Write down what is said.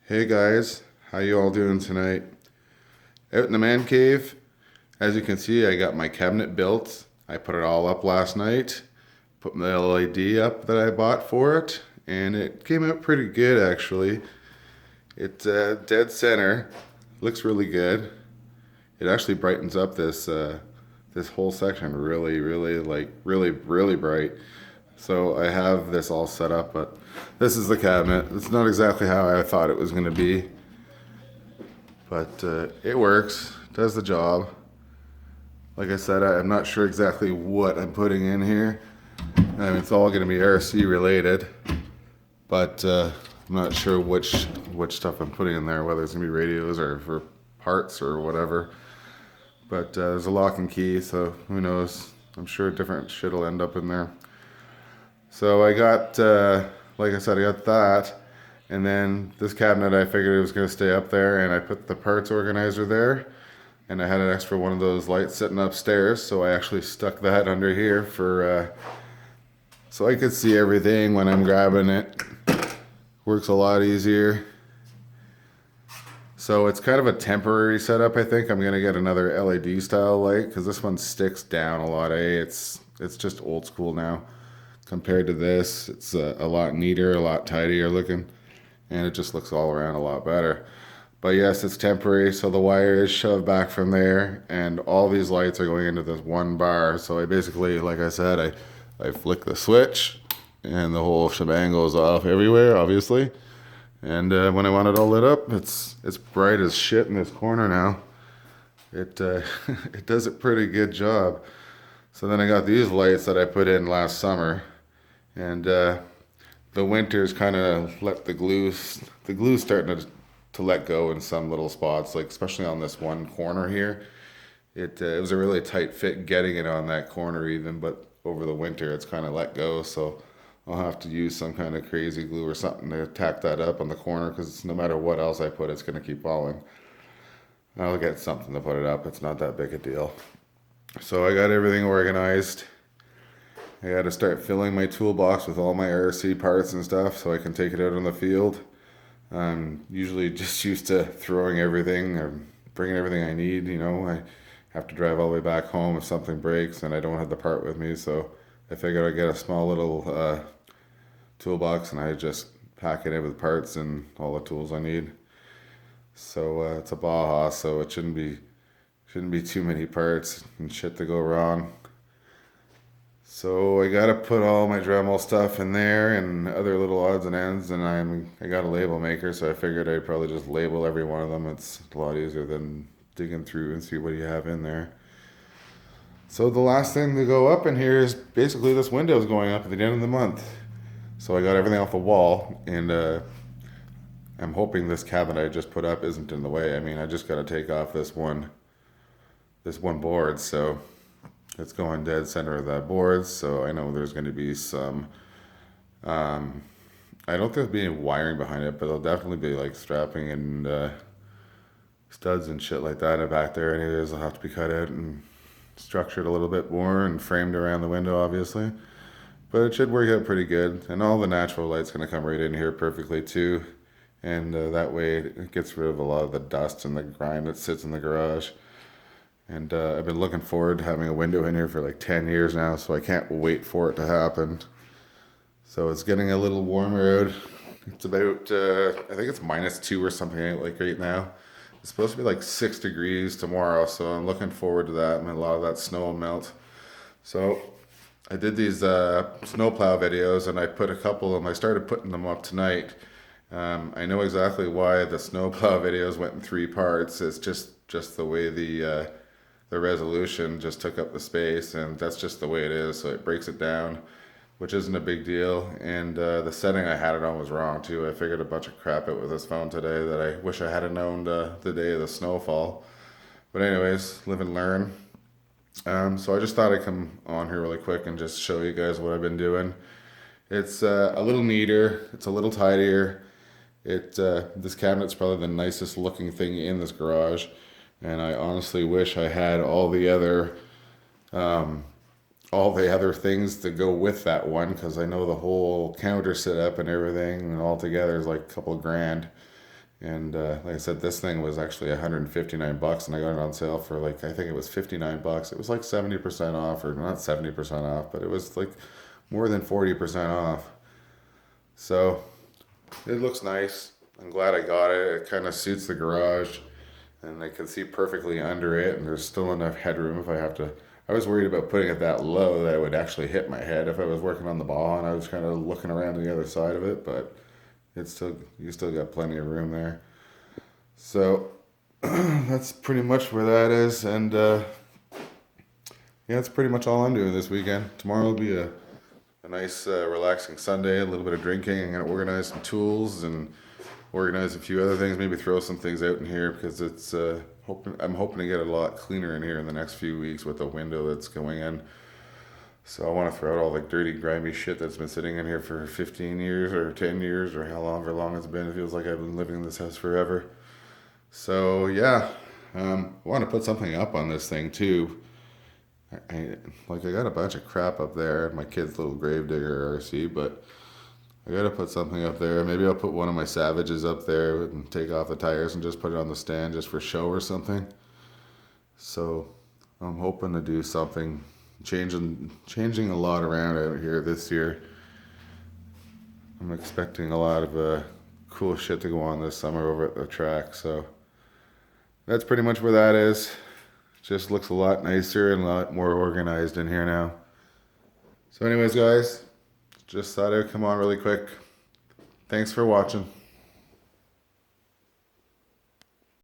Hey guys, how you all doing tonight? Out in the man cave, as you can see, I got my cabinet built. I put it all up last night, put the LED up that I bought for it, and it came out pretty good actually. It's dead center, looks really good. It actually brightens up this whole section really bright. So I have this all set up, but this is the cabinet. It's not exactly how I thought it was going to be, but it works, does the job. Like I said, I'm not sure exactly what I'm putting in here. I mean, it's all going to be RC related, but I'm not sure which stuff I'm putting in there, whether it's going to be radios or for parts or whatever. But there's a lock and key, so who knows? I'm sure different shit will end up in there. So I got, like I said, I got that. And then this cabinet, I figured it was going to stay up there, and I put the parts organizer there. And I had an extra one of those lights sitting upstairs, so I actually stuck that under here for, so I could see everything when I'm grabbing it. Works a lot easier. So it's kind of a temporary setup. I think I'm gonna get another LED style light because this one sticks down a lot. It's just old school now compared to this. It's a lot neater, a lot tidier looking, and it just looks all around a lot better. But yes, it's temporary, so the wire is shoved back from there, and all these lights are going into this one bar. So I basically, like I said, I flick the switch, and the whole shebang goes off everywhere, obviously. And when I want it all lit up, it's bright as shit in this corner now. It it does a pretty good job. So then I got these lights that I put in last summer, and the winter's kind of let the glue's starting to let go in some little spots, like especially on this one corner here. It was a really tight fit getting it on that corner even, but over the winter it's kind of let go. So I'll have to use some kind of crazy glue or something to tack that up on the corner because no matter what else I put, it's going to keep falling. I'll get something to put it up. It's not that big a deal. So I got everything organized. I got to start filling my toolbox with all my RC parts and stuff so I can take it out on the field. I'm usually just used to throwing everything or bringing everything I need. I have to drive all the way back home if something breaks and I don't have the part with me. So I figured I'd get a small little toolbox and I just pack it in with parts and all the tools I need. So it's a Baja, so it shouldn't be too many parts and shit to go wrong. So I gotta put all my Dremel stuff in there and other little odds and ends, and I got a label maker, so I figured I'd probably just label every one of them. It's a lot easier than digging through and see what you have in there. So the last thing to go up in here is basically this window is going up at the end of the month. So I got everything off the wall, and I'm hoping this cabinet I just put up isn't in the way. I mean, I just got to take off this one board, so it's going dead center of that board. So I know there's going to be some. I don't think there'll be any wiring behind it, but there'll definitely be like strapping and studs and shit like that in the back there. Anyways, will have to be cut out and structured a little bit more and framed around the window, obviously. But it should work out pretty good, and all the natural light's going to come right in here perfectly too. And that way it gets rid of a lot of the dust and the grime that sits in the garage. And I've been looking forward to having a window in here for like 10 years now, so I can't wait for it to happen. So it's getting a little warmer out. It's about, I think it's -2 or something like right now. It's supposed to be like 6 degrees tomorrow, so I'm looking forward to that, and a lot of that snow will melt. So I did these snowplow videos, and I put a couple of them, I started putting them up tonight. I know exactly why the snowplow videos went in 3 parts. It's just the way the resolution just took up the space, and that's just the way it is, so it breaks it down, which isn't a big deal. And the setting I had it on was wrong too. I figured a bunch of crap out with this phone today that I wish I had known the day of the snowfall. But anyways, live and learn. So I just thought I'd come on here really quick and just show you guys what I've been doing. It's a little neater, it's a little tidier. This cabinet's probably the nicest looking thing in this garage, and I honestly wish I had all the other things to go with that one, because I know the whole counter setup and everything and all together is like a couple of grand. And like I said, this thing was actually 159 bucks, and I got it on sale for like, I think it was 59 bucks. It was like 70% off, or not 70% off, but it was like more than 40% off. So it looks nice. I'm glad I got it. It kind of suits the garage, and I can see perfectly under it, and there's still enough headroom if I have to. I was worried about putting it that low that it would actually hit my head if I was working on the ball, and I was kind of looking around the other side of it, but it's still, you still got plenty of room there. So that's pretty much where that is, and yeah, that's pretty much all I'm doing this weekend. Tomorrow will be a nice, relaxing Sunday. A little bit of drinking. I'm gonna organize some tools and organize a few other things. Maybe throw some things out in here because it's I'm hoping to get a lot cleaner in here in the next few weeks with the window that's going in. So I want to throw out all the dirty, grimy shit that's been sitting in here for 15 years or 10 years or however long it's been. It feels like I've been living in this house forever. So yeah, I want to put something up on this thing too. I got a bunch of crap up there, my kid's little gravedigger RC, but I gotta put something up there. Maybe I'll put one of my Savages up there and take off the tires and just put it on the stand just for show or something. So I'm hoping to do something, changing a lot around out here this year. I'm expecting a lot of cool shit to go on this summer over at the track. So that's pretty much where that is. Just looks a lot nicer and a lot more organized in here now. So anyways, guys, just thought I'd come on really quick. Thanks for watching.